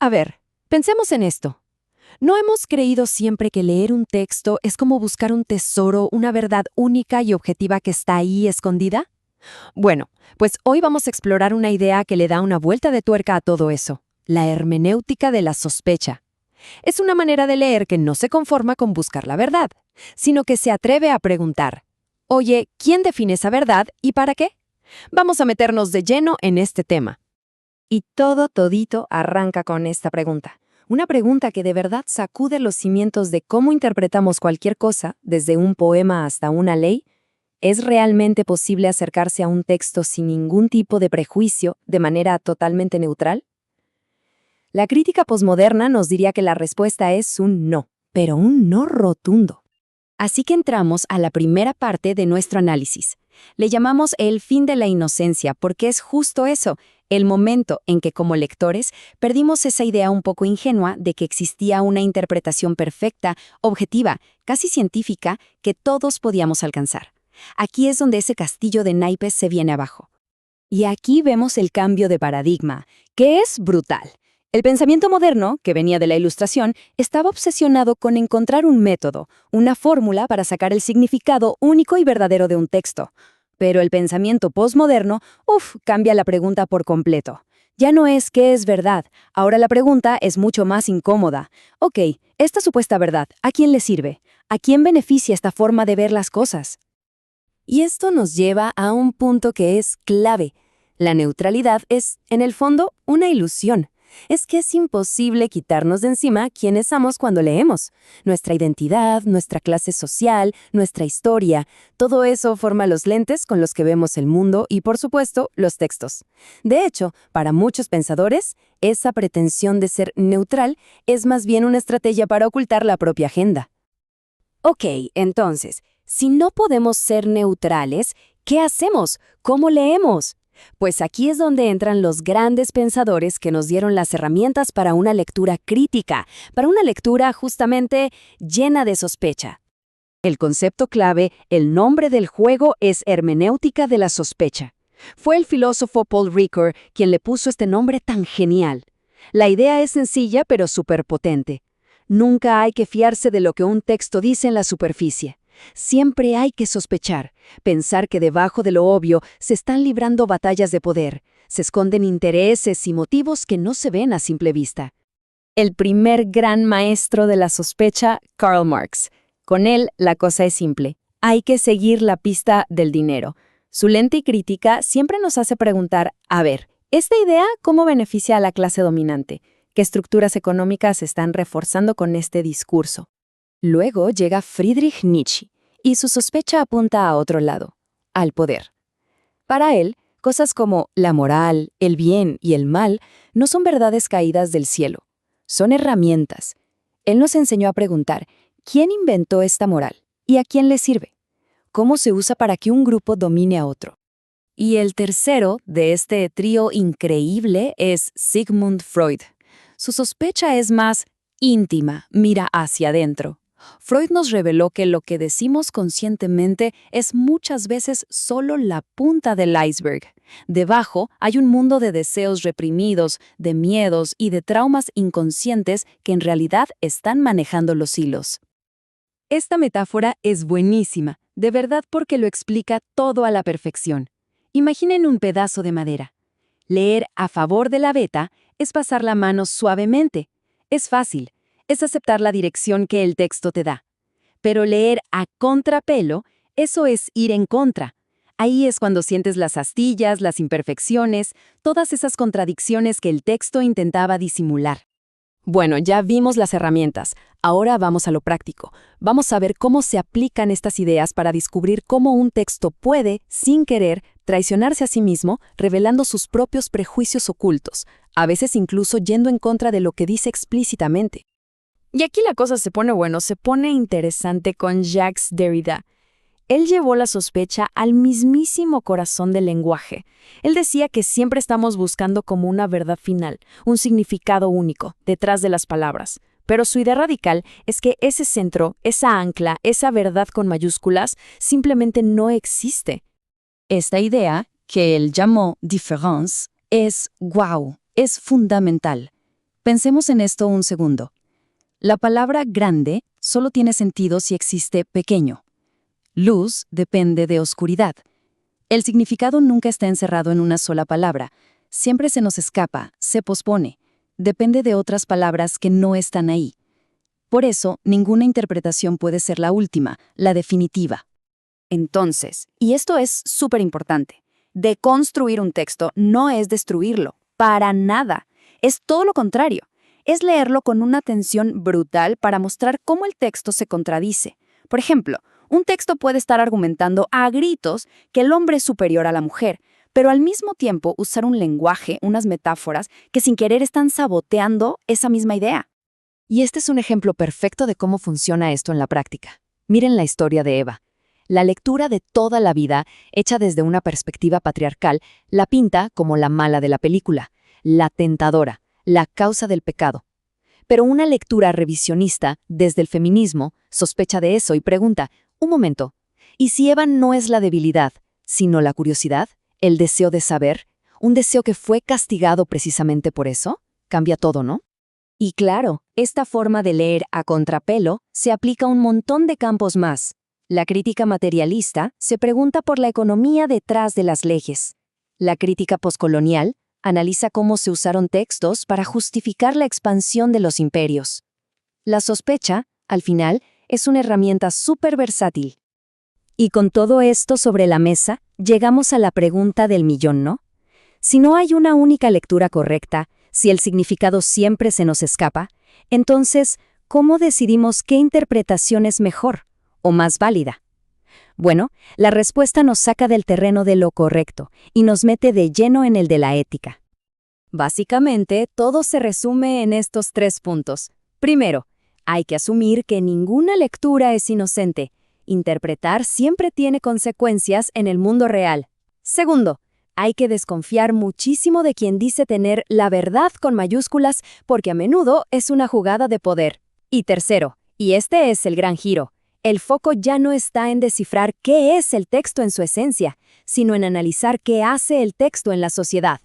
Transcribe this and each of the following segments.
A ver, pensemos en esto. ¿No hemos creído siempre que leer un texto es como buscar un tesoro, una verdad única y objetiva que está ahí escondida? Bueno, pues hoy vamos a explorar una idea que le da una vuelta de tuerca a todo eso, la hermenéutica de la sospecha. Es una manera de leer que no se conforma con buscar la verdad, sino que se atreve a preguntar, oye, ¿quién define esa verdad y para qué? Vamos a meternos de lleno en este tema. Y todito arranca con esta pregunta. Una pregunta que de verdad sacude los cimientos de cómo interpretamos cualquier cosa, desde un poema hasta una ley. ¿Es realmente posible acercarse a un texto sin ningún tipo de prejuicio, de manera totalmente neutral? La crítica posmoderna nos diría que la respuesta es un no, pero un no rotundo. Así que entramos a la primera parte de nuestro análisis. Le llamamos el fin de la inocencia porque es justo eso, el momento en que como lectores perdimos esa idea un poco ingenua de que existía una interpretación perfecta, objetiva, casi científica, que todos podíamos alcanzar. Aquí es donde ese castillo de naipes se viene abajo. Y aquí vemos el cambio de paradigma, que es brutal. El pensamiento moderno, que venía de la Ilustración, estaba obsesionado con encontrar un método, una fórmula para sacar el significado único y verdadero de un texto. Pero el pensamiento posmoderno, cambia la pregunta por completo. Ya no es ¿qué es verdad? Ahora la pregunta es mucho más incómoda. Ok, esta supuesta verdad, ¿a quién le sirve? ¿A quién beneficia esta forma de ver las cosas? Y esto nos lleva a un punto que es clave. La neutralidad es, en el fondo, una ilusión. Es que es imposible quitarnos de encima quiénes somos cuando leemos. Nuestra identidad, nuestra clase social, nuestra historia, todo eso forma los lentes con los que vemos el mundo y, por supuesto, los textos. De hecho, para muchos pensadores, esa pretensión de ser neutral es más bien una estrategia para ocultar la propia agenda. Ok, entonces, si no podemos ser neutrales, ¿qué hacemos? ¿Cómo leemos? Pues aquí es donde entran los grandes pensadores que nos dieron las herramientas para una lectura crítica, para una lectura justamente llena de sospecha. El concepto clave, el nombre del juego es hermenéutica de la sospecha. Fue el filósofo Paul Ricoeur quien le puso este nombre tan genial. La idea es sencilla pero superpotente. Nunca hay que fiarse de lo que un texto dice en la superficie. Siempre hay que sospechar, pensar que debajo de lo obvio se están librando batallas de poder, se esconden intereses y motivos que no se ven a simple vista. El primer gran maestro de la sospecha, Karl Marx. Con él, la cosa es simple. Hay que seguir la pista del dinero. Su lente y crítica siempre nos hace preguntar, a ver, ¿esta idea cómo beneficia a la clase dominante? ¿Qué estructuras económicas se están reforzando con este discurso? Luego llega Friedrich Nietzsche, y su sospecha apunta a otro lado, al poder. Para él, cosas como la moral, el bien y el mal no son verdades caídas del cielo, son herramientas. Él nos enseñó a preguntar, ¿quién inventó esta moral? ¿Y a quién le sirve? ¿Cómo se usa para que un grupo domine a otro? Y el tercero de este trío increíble es Sigmund Freud. Su sospecha es más íntima, mira hacia adentro. Freud nos reveló que lo que decimos conscientemente es muchas veces solo la punta del iceberg. Debajo hay un mundo de deseos reprimidos, de miedos y de traumas inconscientes que en realidad están manejando los hilos. Esta metáfora es buenísima, de verdad porque lo explica todo a la perfección. Imaginen un pedazo de madera. Leer a favor de la veta es pasar la mano suavemente. Es fácil. Es aceptar la dirección que el texto te da. Pero leer a contrapelo, eso es ir en contra. Ahí es cuando sientes las astillas, las imperfecciones, todas esas contradicciones que el texto intentaba disimular. Bueno, ya vimos las herramientas. Ahora vamos a lo práctico. Vamos a ver cómo se aplican estas ideas para descubrir cómo un texto puede, sin querer, traicionarse a sí mismo, revelando sus propios prejuicios ocultos, a veces incluso yendo en contra de lo que dice explícitamente. Y aquí la cosa se pone interesante con Jacques Derrida. Él llevó la sospecha al mismísimo corazón del lenguaje. Él decía que siempre estamos buscando como una verdad final, un significado único, detrás de las palabras. Pero su idea radical es que ese centro, esa ancla, esa verdad con mayúsculas, simplemente no existe. Esta idea, que él llamó différence, es fundamental. Pensemos en esto un segundo. La palabra grande solo tiene sentido si existe pequeño. Luz depende de oscuridad. El significado nunca está encerrado en una sola palabra. Siempre se nos escapa, se pospone. Depende de otras palabras que no están ahí. Por eso, ninguna interpretación puede ser la última, la definitiva. Entonces, y esto es súper importante, deconstruir un texto no es destruirlo, para nada. Es todo lo contrario. Es leerlo con una atención brutal para mostrar cómo el texto se contradice. Por ejemplo, un texto puede estar argumentando a gritos que el hombre es superior a la mujer, pero al mismo tiempo usar un lenguaje, unas metáforas, que sin querer están saboteando esa misma idea. Y este es un ejemplo perfecto de cómo funciona esto en la práctica. Miren la historia de Eva. La lectura de toda la vida, hecha desde una perspectiva patriarcal, la pinta como la mala de la película, la tentadora, la causa del pecado. Pero una lectura revisionista, desde el feminismo, sospecha de eso y pregunta, un momento, ¿y si Eva no es la debilidad, sino la curiosidad, el deseo de saber, un deseo que fue castigado precisamente por eso? Cambia todo, ¿no? Y claro, esta forma de leer a contrapelo se aplica a un montón de campos más. La crítica materialista se pregunta por la economía detrás de las leyes. La crítica poscolonial analiza cómo se usaron textos para justificar la expansión de los imperios. La sospecha, al final, es una herramienta súper versátil. Y con todo esto sobre la mesa, llegamos a la pregunta del millón, ¿no? Si no hay una única lectura correcta, si el significado siempre se nos escapa, entonces, ¿cómo decidimos qué interpretación es mejor o más válida? Bueno, la respuesta nos saca del terreno de lo correcto y nos mete de lleno en el de la ética. Básicamente, todo se resume en estos 3 puntos. Primero, hay que asumir que ninguna lectura es inocente. Interpretar siempre tiene consecuencias en el mundo real. Segundo, hay que desconfiar muchísimo de quien dice tener la verdad con mayúsculas porque a menudo es una jugada de poder. Y tercero, y este es el gran giro, el foco ya no está en descifrar qué es el texto en su esencia, sino en analizar qué hace el texto en la sociedad.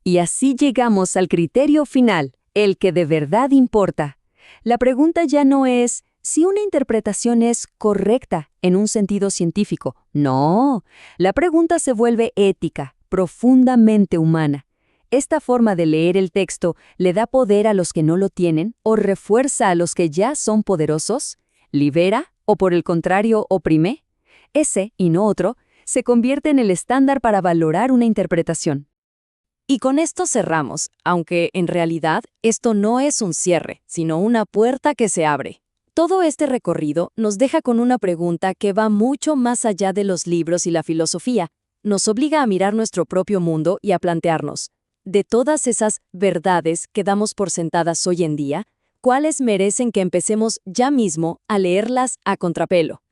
Y así llegamos al criterio final, el que de verdad importa. La pregunta ya no es si una interpretación es correcta en un sentido científico. No, la pregunta se vuelve ética, profundamente humana. ¿Esta forma de leer el texto le da poder a los que no lo tienen o refuerza a los que ya son poderosos? ¿Libera o por el contrario oprime? Ese, y no otro, se convierte en el estándar para valorar una interpretación. Y con esto cerramos, aunque en realidad esto no es un cierre, sino una puerta que se abre. Todo este recorrido nos deja con una pregunta que va mucho más allá de los libros y la filosofía. Nos obliga a mirar nuestro propio mundo y a plantearnos, de todas esas verdades que damos por sentadas hoy en día, ¿cuáles merecen que empecemos ya mismo a leerlas a contrapelo?